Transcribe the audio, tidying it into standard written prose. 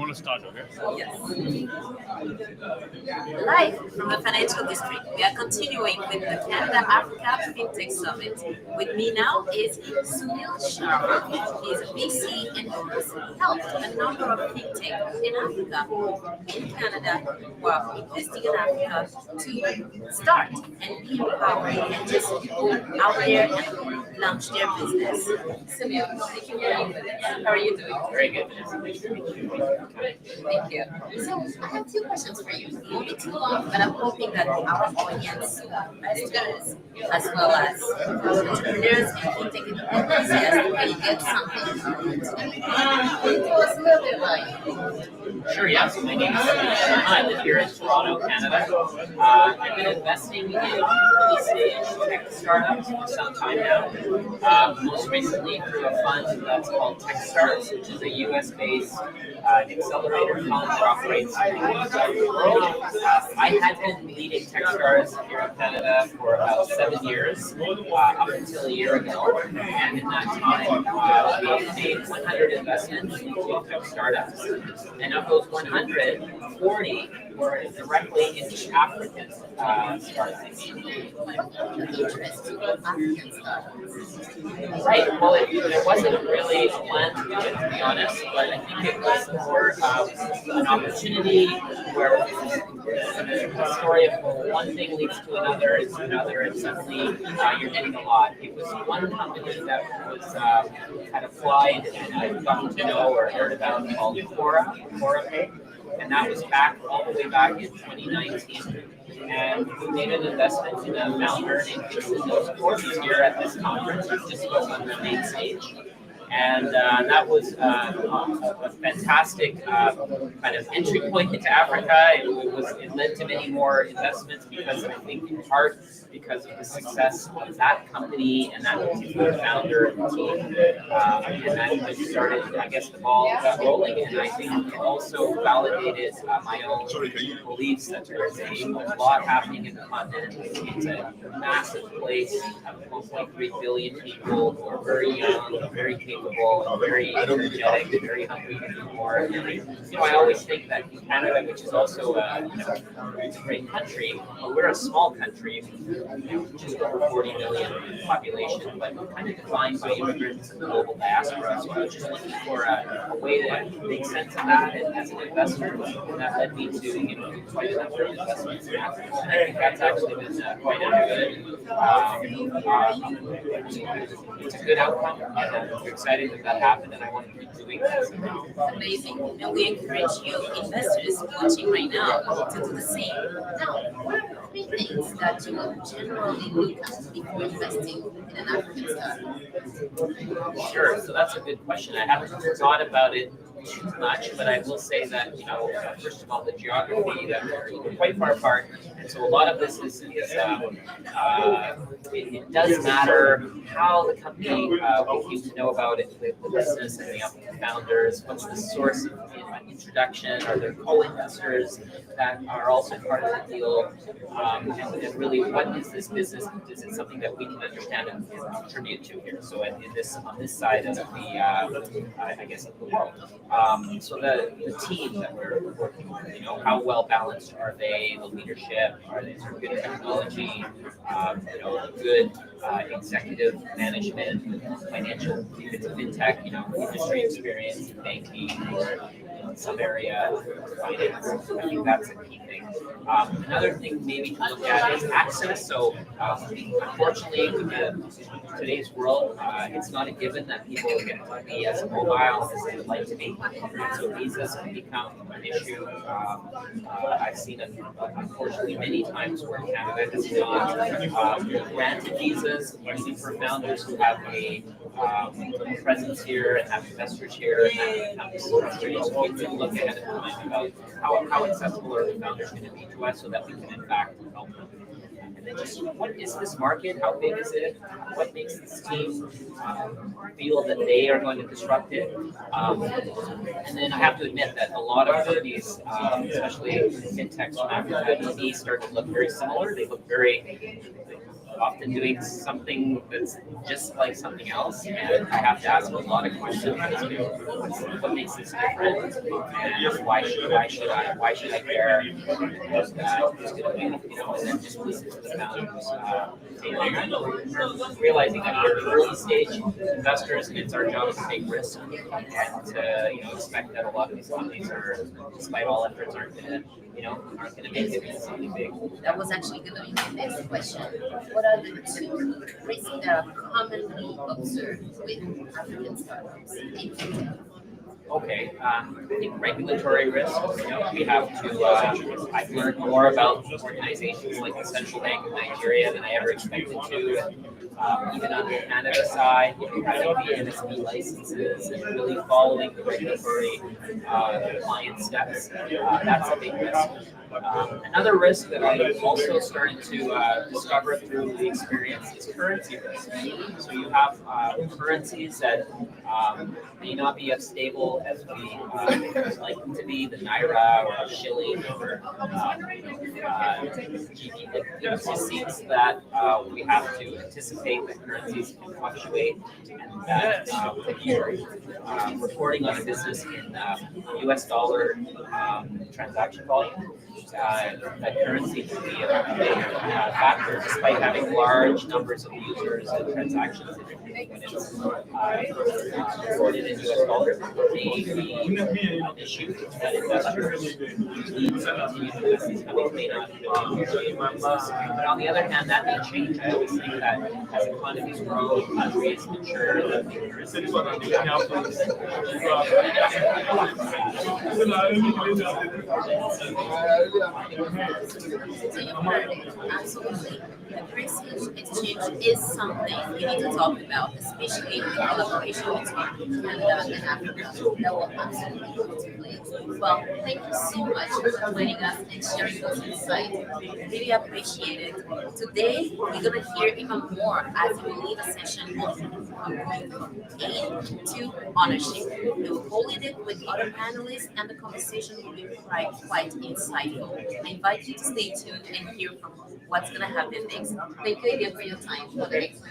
want to start, okay? Yes. Live from the Financial District, we are continuing with the Canada Africa FinTech Summit. With me now is Sunil Sharma. He is a VC and has helped a number of FinTech in Africa, in Canada, who are investing in Africa to start and be empowered and just go out there and launch their business. Sunil, thank you very much. How are you doing? Very good. Thank you. So I have two questions for you. It won't be too long, but I'm hoping that our audience, investors, as well as entrepreneurs and fintech enthusiasts will get something from it. Can you tell us a little bit about you? Sure, yes. My name is Sunil Sharma. I live here in Toronto, Canada. I've been investing in early stage tech startups for some time now. Most recently through a fund that's called TechStars, which is a US-based accelerator fund that operates in the world. I had been leading TechStars here in Canada for about 7 years, up until a year ago. And in that time, we made 100 investments into tech startups. And of those 100, 40 were directly into African startups. Interest in African startups. Right. Well, it wasn't really a plan to do it, to be honest, but I think it was more an opportunity where the story of one thing leads to another, and suddenly you're getting a lot. It was one company that was had applied and I've gotten to know or heard about called Pay, and that was back all the way back in 2019. And we made an investment in a founder named Jason Nosaport, who's here at this conference. He just spoke on the main stage. And that was a fantastic kind of entry point into Africa. It led to many more investments because I think in part because of the success of that company and that particular founder and team. And that started, I guess, the ball got rolling. And I think it also validated my own beliefs that there's a lot happening in the continent. It's a massive place of 1.3 billion people who are very young, very capable, very energetic, very hungry to do more. And, I always think that in Canada, which is also it's a great country, but we're a small country, just over 40 million population, but kind of defined by immigrants and the global diaspora. So I was just looking for a way to make sense of that, and as an investor, and that led me to quite a number of investments in Africa. And I think that's actually been quite a good. It's a good outcome, and I'm excited that happened, and I want to keep doing this. Amazing. And we encourage you, investors watching right now, to do the same. Now, what are the three things that you will generally look at before investing in an African startup? Sure. So that's a good question. I haven't thought about it too much, but I will say that, first of all, the geography, that we're quite far apart. And so a lot of this is it does matter how the company we came to know about it, the business and the founders, what's the source of introduction, are there co-investors that are also part of the deal, and really what is this business, is it something that we can understand and contribute to here, so on this side of the I guess of the world. So the team that we're working with, how well balanced are they, the leadership, are they good technology, good executive management, financial, if it's a fintech, industry experience, banking, or in some area of finance. I think that's a key thing. Another thing maybe to look at is access. So unfortunately, in today's world, it's not a given that people get to be as mobile as they would like to be. So visas can become an issue. I've seen it, unfortunately, many times where Canada has not granted visas, usually for founders who have a presence here and have investors here, and that becomes frustrating. So we can look ahead of time about how accessible are the founders going to be to us so that we can in fact help them. And then just what is this market? How big is it? What makes this team feel that they are going to disrupt it? And then I have to admit that a lot of companies, especially fintechs from Africa, to me, start to look very similar. They look very often doing something that's just like something else, and I have to ask a lot of questions as to what makes this different, and why should I care? Who's going to win? And then just listen to the founders. Realizing that we're early stage investors, and it's our job to take risks and to expect that a lot of these companies are, despite all efforts, aren't going to make it into something big. That was actually going to be my next question. What are the two risks that are commonly observed with African startups in fintech? Okay, I think regulatory risks. We have to. I've learned more about organizations like the Central Bank of Nigeria than I ever expected to. Even on the Canada side, having the NSB licenses and really following the regulatory compliance steps, that's a big risk. Another risk that I've also started to discover through the experience is currency risk. So you have currencies that may not be as stable as we like them to be, the naira or the shilling or GBP. It just seems that we have to anticipate that currencies can fluctuate, and that if you're reporting on a business in US dollar transaction volume, that currency can be a big factor, despite having large numbers of users and transactions in it. When it's reported in US dollars, the issue that investors need to continue to invest these companies may not usually invest. But on the other hand, that may change. I always think that as economies grow, countries mature, that the currencies will be So you've heard it, absolutely. The currency exchange is something we need to talk about, especially the collaboration between Canada and Africa. That will absolutely come into place. Well, thank you so much for joining us and sharing those insights. Really appreciate it. Today, we're going to hear even more as we lead a session on going from aim to ownership. We will hold it with other panelists, and the conversation will be quite insightful. I invite you to stay tuned and hear from what's going to happen next. Thank you again for your time. Have a next